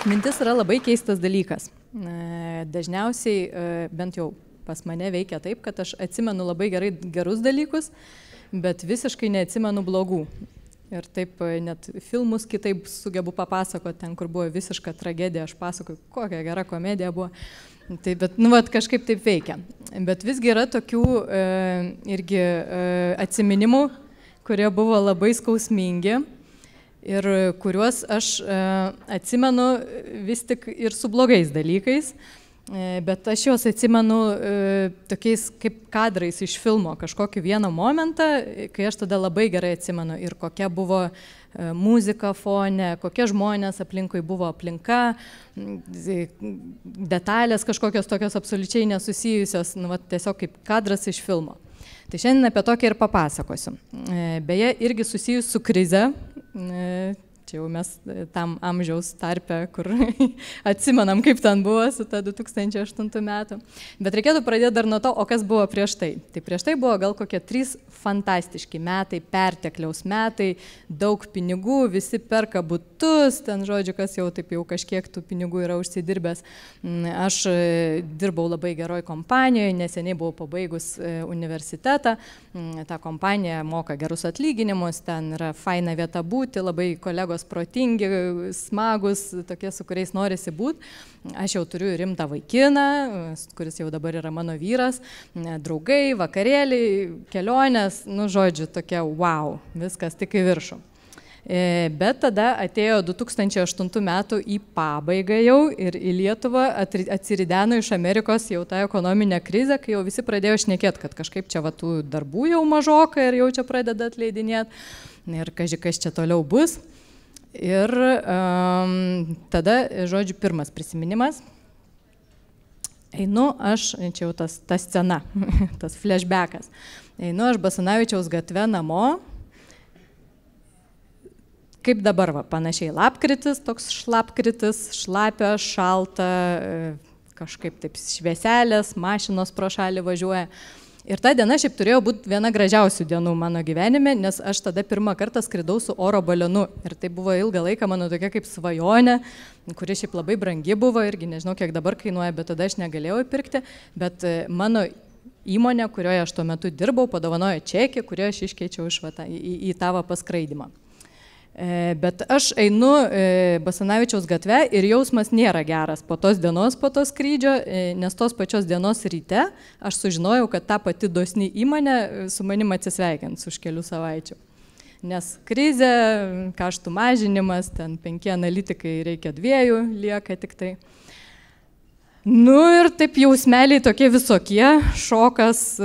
Atmintis yra labai keistas dalykas. Dažniausiai, bent jau pas mane veikia taip, kad aš atsimenu labai gerus dalykus, bet visiškai neatsimenu blogų. Ir taip net filmus kitaip sugebu papasakoti, ten, kur buvo visiška tragedija, aš pasakoju, kokia gera komedija buvo. Tai, bet, kažkaip taip veikia. Bet visgi yra tokių irgi atsiminimų, kurie buvo labai skausmingi ir kuriuos aš atsimenu vis tik ir su blogais dalykais, bet aš juos atsimenu tokiais kaip kadrais iš filmo, kažkokį vieną momentą, kai aš tada labai gerai atsimenu ir kokia buvo muzika fone, kokie žmonės aplinkui buvo aplinka, detalės kažkokios tokios absoliučiai nesusijusios, tiesiog kaip kadras iš filmo. Tai šiandien apie tokį ir papasakosiu. Beje, irgi susijus su krize, čia jau mes tam amžiaus tarpe, kur atsimenam, kaip ten buvo su ta 2008 metų. Bet reikėtų pradėti dar nuo to, o kas buvo prieš tai. Tai prieš tai buvo gal kokie 3 fantastiški metai, pertekliaus metai, daug pinigų, visi perka butus, ten žodžiu, kas jau taip jau kažkiek tų pinigų yra užsidirbęs. Aš dirbau labai geroj kompanijoje, neseniai buvau pabaigus universitetą, ta kompanija moka gerus atlyginimus, ten yra faina vieta būti, labai kolegos protingi, smagus, tokie, su kuriais norisi būti. Aš jau turiu rimtą vaikiną, kuris jau dabar yra mano vyras, draugai, vakarėliai, kelionės, žodžiu, tokia wow, viskas tik į viršų. Bet tada atėjo 2008 metų į pabaigą jau ir į Lietuvą atsirideno iš Amerikos jau tą ekonominę krizę, kai jau visi pradėjo šnekėti, kad kažkaip čia tų darbų jau mažoka ir jau čia pradeda atleidinėti ir kas čia toliau bus. Ir tada, žodžiu, pirmas prisiminimas. Einu aš, čia jau ta scena, tas flashbackas. Einu aš Basanavičiaus gatve namo. Kaip dabar, panašiai lapkritis, toks šlapkritis, šlapia, šalta, kažkaip taip švieselės, mašinos pro šalį važiuoja. Ir ta diena šiaip turėjo būti viena gražiausių dienų mano gyvenime, nes aš tada pirmą kartą skridau su oro balionu. Ir tai buvo ilgą laiką mano tokia kaip svajonė, kuri šiaip labai brangi buvo, irgi nežinau, kiek dabar kainuoja, bet tada aš negalėjau įpirkti. Bet mano įmonė, kurioje aš tuo metu dirbau, padovanojo čekį, kurioje aš iškeičiau į tavo paskraidimą. Bet aš einu Basanavičiaus gatve ir jausmas nėra geras po tos dienos, po to skrydžio, nes tos pačios dienos ryte aš sužinojau, kad ta pati dosni įmonė su manim atsisveikins už kelių savaičių. Nes krizė, kaštų mažinimas, ten 5 analitikai reikia 2, lieka tik tai. Ir taip jausmeliai tokie visokie, šokas,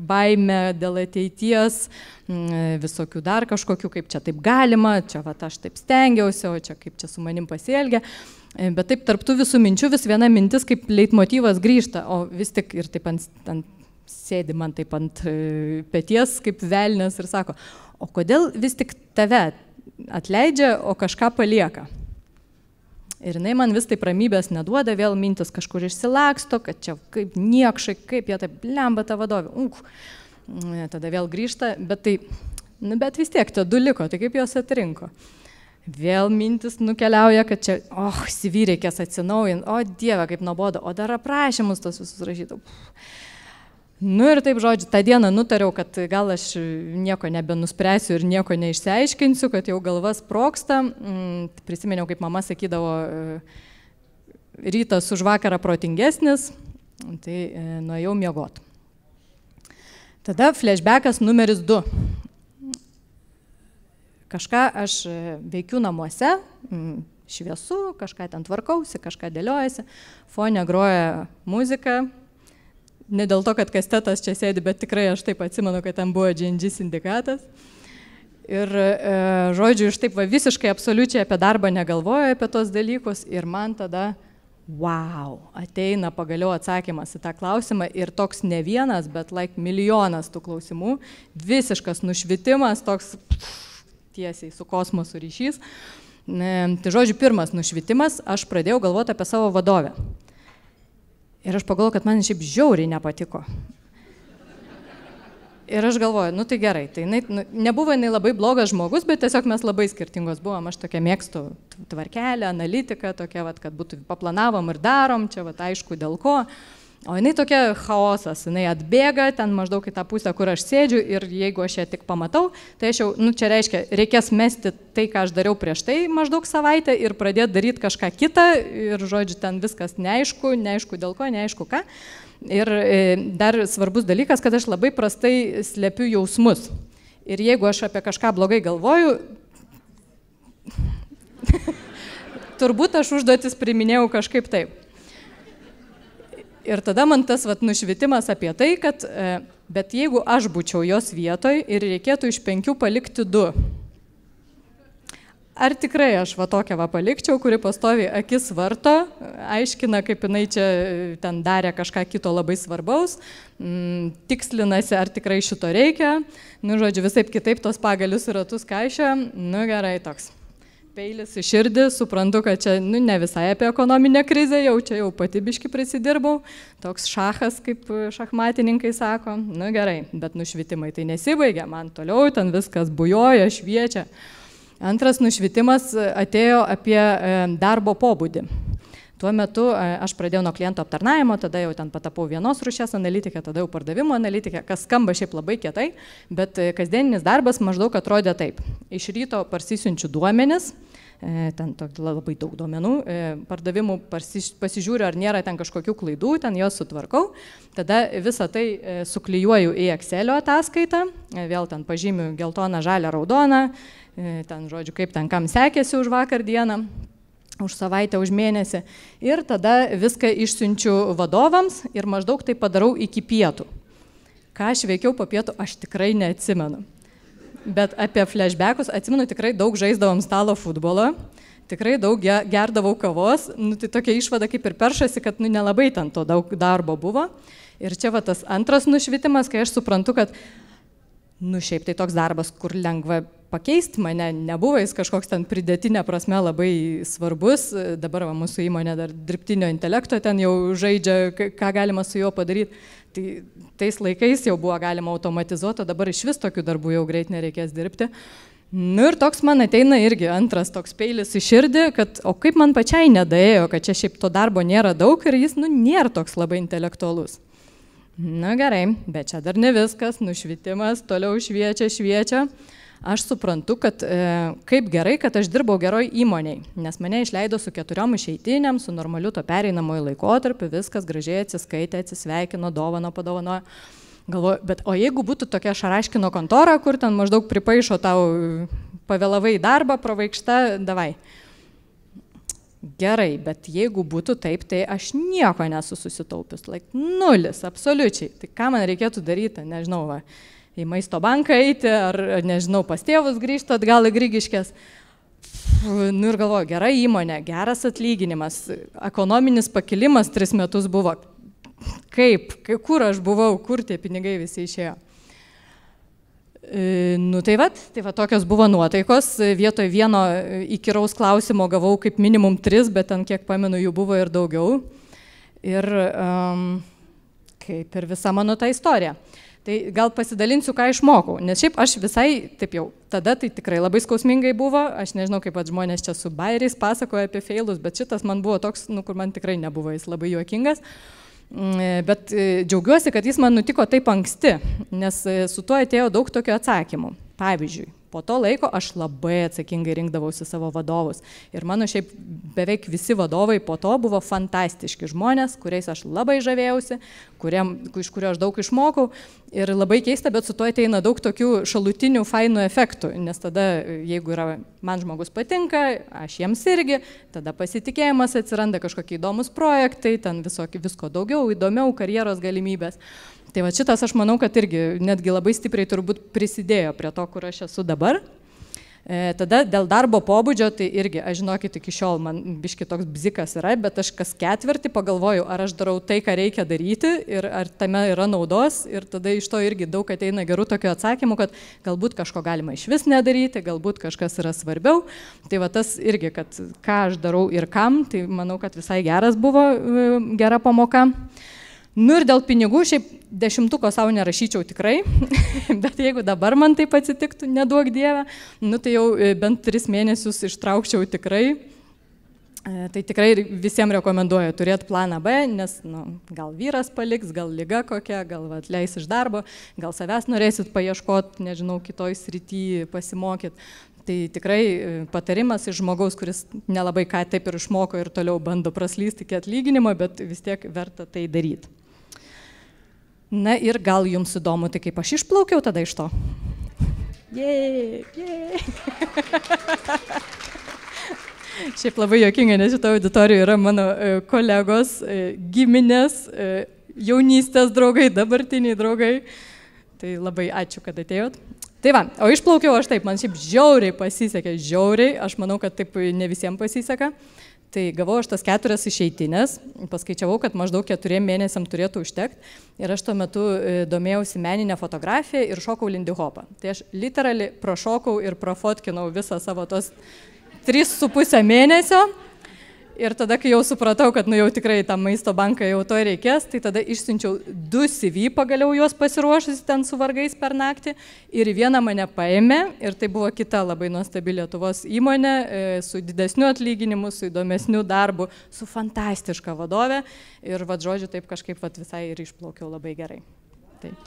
baimė dėl ateities, visokių dar kažkokių, kaip čia taip galima, čia aš taip stengiausi, o čia kaip čia su manim pasielgia. Bet taip tarptų visų minčių vis viena mintis kaip leitmotyvas grįžta, o vis tik ir taip sėdi man taip ant peties kaip velnias ir sako, o kodėl vis tik tave atleidžia, o kažką palieka? Ir jinai man vis taip ramybės neduoda, vėl mintis kažkur išsilaksto, kad čia kaip niekšai, kaip jie taip lemba tą vadovę. Tada vėl grįžta, bet vis tiek tie 2 liko, tai kaip jos atrinko. Vėl mintis nukeliauja, kad čia, CV reikės atsinaujinti, o Dieve, kaip nuobodu, o dar aprašymus tos visus rašytų. Ir taip, žodžiu, tą dieną nutariau, kad gal aš nieko nebenuspręsiu ir nieko neišsiaiškinsiu, kad jau galva sprogsta. Prisiminiau, kaip mama sakydavo, rytas už vakarą protingesnis, tai nuėjau miegot. Tada flashbackas numeris 2. Kažką aš veikiu namuose, šviesu, kažką ten tvarkausi, kažką dėliojasi, fone groja muzika. Ne dėl to, kad kastetas čia sėdi, bet tikrai aš taip atsimenu, kad ten buvo G&G sindikatas. Ir, žodžiu, iš taip visiškai absoliučiai apie darbą negalvoju, apie tos dalykus. Ir man tada, wow, ateina pagaliau atsakymas į tą klausimą. Ir toks ne vienas, bet milijonas tų klausimų. Visiškas nušvitimas, toks tiesiai su kosmosu ryšys. Tai, žodžiu, pirmas nušvitimas, aš pradėjau galvoti apie savo vadovę. Ir aš pagalvojau, kad man šiaip žiauriai nepatiko. Ir aš galvoju, nu tai gerai, tai nebuvo jinai labai blogas žmogus, bet tiesiog mes labai skirtingos buvom, aš tokia mėgstu tvarkelę, analitiką, tokia, vat, kad būtų paplanavom ir darom, čia vat, aišku dėl ko. O jinai tokia chaosas, jinai atbėga ten maždaug į tą pusę, kur aš sėdžiu ir jeigu aš ją tik pamatau, tai aš jau, nu čia reiškia, reikės mesti tai, ką aš dariau prieš tai maždaug savaitę ir pradėti daryti kažką kitą ir, žodžiu, ten viskas neaišku, neaišku dėl ko, neaišku ką. Ir dar svarbus dalykas, kad aš labai prastai slepiu jausmus. Ir jeigu aš apie kažką blogai galvoju, turbūt aš užduotis priminėjau kažkaip taip. Ir tada man tas vat, nušvitimas apie tai, kad bet jeigu aš būčiau jos vietoj ir reikėtų iš 5 palikti 2, ar tikrai aš va tokią va palikčiau, kuri pastovi akis varto, aiškina, kaip jinai čia ten darė kažką kito labai svarbaus, tikslinasi, ar tikrai šito reikia, nu žodžiu, visaip kitaip tos pagalius ir ratus kaišio, nu gerai toks. Peilis į širdį, suprantu, kad čia nu, ne visai apie ekonominę krizę, jau čia jau pati biški prisidirbau, toks šachas, kaip šachmatininkai sako, nu gerai, bet nušvitimai tai nesibaigia, man toliau ten viskas bujoja, šviečia. Antras nušvitimas atėjo apie darbo pobūdį. Tuo metu aš pradėjau nuo kliento aptarnavimo, tada jau ten patapau vienos rūšies analitikė, tada jau pardavimo analitikė, kas skamba šiaip labai kietai, bet kasdieninis darbas maždaug atrodė taip. Iš ryto parsisiunčiu duomenis, ten labai daug duomenų, pardavimų pasižiūriu, ar nėra ten kažkokių klaidų, ten juos sutvarkau, tada visą tai suklijuoju į Excelio ataskaitą, vėl ten pažymiu geltoną, žalią, raudoną, ten žodžiu, kaip ten kam sekėsi už vakar dieną, už savaitę, už mėnesį. Ir tada viską išsiunčiu vadovams ir maždaug tai padarau iki pietų. Ką aš veikiau po pietų, aš tikrai neatsimenu. Bet apie flashbackus atsimenu, tikrai daug žaisdavom stalo futbolo, tikrai daug gerdavau kavos, nu, tai tokia išvada kaip ir peršasi, kad nu, nelabai ten to daug darbo buvo. Ir čia va tas antras nušvitimas, kai aš suprantu, kad nu šiaip tai toks darbas, kur lengva pakeisti mane, nebuvo jis kažkoks ten pridėtinė prasme labai svarbus, dabar va, mūsų įmonė dar dirbtinio intelekto ten jau žaidžia, ką galima su juo padaryti, tai tais laikais jau buvo galima automatizuoti, o dabar iš vis tokių darbų jau greit nereikės dirbti. Nu ir toks man ateina irgi antras toks peilis į širdį, kad o kaip man pačiai nedaėjo, kad čia šiaip to darbo nėra daug ir jis nu nėra toks labai intelektualus. Na gerai, bet čia dar ne viskas, nušvitimas, toliau šviečia. Aš suprantu, kad kaip gerai, kad aš dirbau geroj įmoniai, nes mane išleido su 4 išeitiniam, su normaliu to pereinamojo laikotarpiu, viskas gražiai atsiskaitė, atsisveikino, dovano, padovanojo. Galvoju, bet o jeigu būtų tokia Šaraškino kontora, kur ten maždaug pripaišo tau pavėlavai darbą, pravaikšta, davai. Gerai, bet jeigu būtų taip, tai aš nieko nesu susitaupius, nulis, absoliučiai. Tai ką man reikėtų daryti, nežinau, va, į maisto banką eiti, ar nežinau, pas tėvus grįžti atgal į Grigiškės. Nu ir galvoju, gera įmonė, geras atlyginimas, ekonominis pakilimas 3 metus buvo. Kur aš buvau, kur tie pinigai visi išėjo. Nu tai va, tokios buvo nuotaikos, vietoj vieno įkyraus klausimo gavau kaip minimum 3, bet ten kiek pamenu jų buvo ir daugiau. Ir kaip ir visa mano ta istorija. Tai gal pasidalinsiu, ką išmokau, nes šiaip aš visai, taip jau, tada tai tikrai labai skausmingai buvo, aš nežinau, kaip pat žmonės čia su bairiais pasakoja apie feilus, bet šitas man buvo toks, nu, kur man tikrai nebuvo, jis labai juokingas. Bet džiaugiuosi, kad jis man nutiko taip anksti, nes su tuo atėjo daug tokių atsakymų. Pavyzdžiui, po to laiko aš labai atsakingai rinkdavausi savo vadovus. Ir mano šiaip beveik visi vadovai po to buvo fantastiški žmonės, kuriais aš labai žavėjausi, iš kurio aš daug išmokau. Ir labai keista, bet su to ateina daug tokių šalutinių fainų efektų, nes tada, jeigu man žmogus patinka, aš jiems irgi, tada pasitikėjimas atsiranda, kažkokie įdomus projektai, ten visko daugiau, įdomiau, karjeros galimybės. Tai va šitas aš manau, kad irgi netgi labai stipriai turbūt prisidėjo prie to, kur aš esu dabar. Tada dėl darbo pobūdžio, tai irgi, aš žinokit, iki šiol man biški toks bzikas yra, bet aš kas ketvirtį pagalvoju, ar aš darau tai, ką reikia daryti ir ar tame yra naudos ir tada iš to irgi daug ateina gerų tokių atsakymų, kad galbūt kažko galima iš vis nedaryti, galbūt kažkas yra svarbiau. Tai va tas irgi, kad ką aš darau ir kam, tai manau, kad visai geras buvo, gera pamoka. Nu ir dėl pinigų, šiaip 10 savo nerašyčiau tikrai, bet jeigu dabar man taip atsitiktų, neduok Dieve, nu tai jau bent 3 mėnesius ištraukčiau tikrai. Tai tikrai visiems rekomenduoju turėti planą B, nes gal vyras paliks, gal liga kokia, gal atleis iš darbo, gal savęs norėsit paieškoti, nežinau, kitoj srity pasimokyti. Tai tikrai patarimas iš žmogaus, kuris nelabai ką taip ir išmoko ir toliau bando praslysti iki atlyginimo, bet vis tiek verta tai daryti. Na ir gal jums įdomu, tai kaip aš išplaukiau tada iš to? Jei. Šiaip labai juokinga, nes šito auditorijoje yra mano kolegos, giminės, jaunystės draugai, dabartiniai draugai. Tai labai ačiū, kad atėjot. Tai va, o išplaukiau aš taip, man šiaip žiauriai pasisekė, aš manau, kad taip ne visiems pasiseka. Tai gavau aš tas 4 išeitinės, paskaičiavau, kad maždaug 4 mėnesiam turėtų užtekti. Ir aš tuo metu domėjausi meninę fotografiją ir šokau lindy hopą. Tai aš literaliai prašokau ir prafotkinau visą savo tos 3,5 mėnesio. Ir tada, kai jau supratau, kad jau tikrai tą maisto banką jau to reikės, tai tada išsiunčiau 2 CV, pagaliau juos pasiruošusi ten su vargais per naktį. Ir vieną mane paėmė, ir tai buvo kita labai nuostabi Lietuvos įmonė, su didesniu atlyginimu, su įdomesniu darbu, su fantastiška vadove. Ir žodžiu, taip kažkaip visai ir išplaukiau labai gerai. Taip.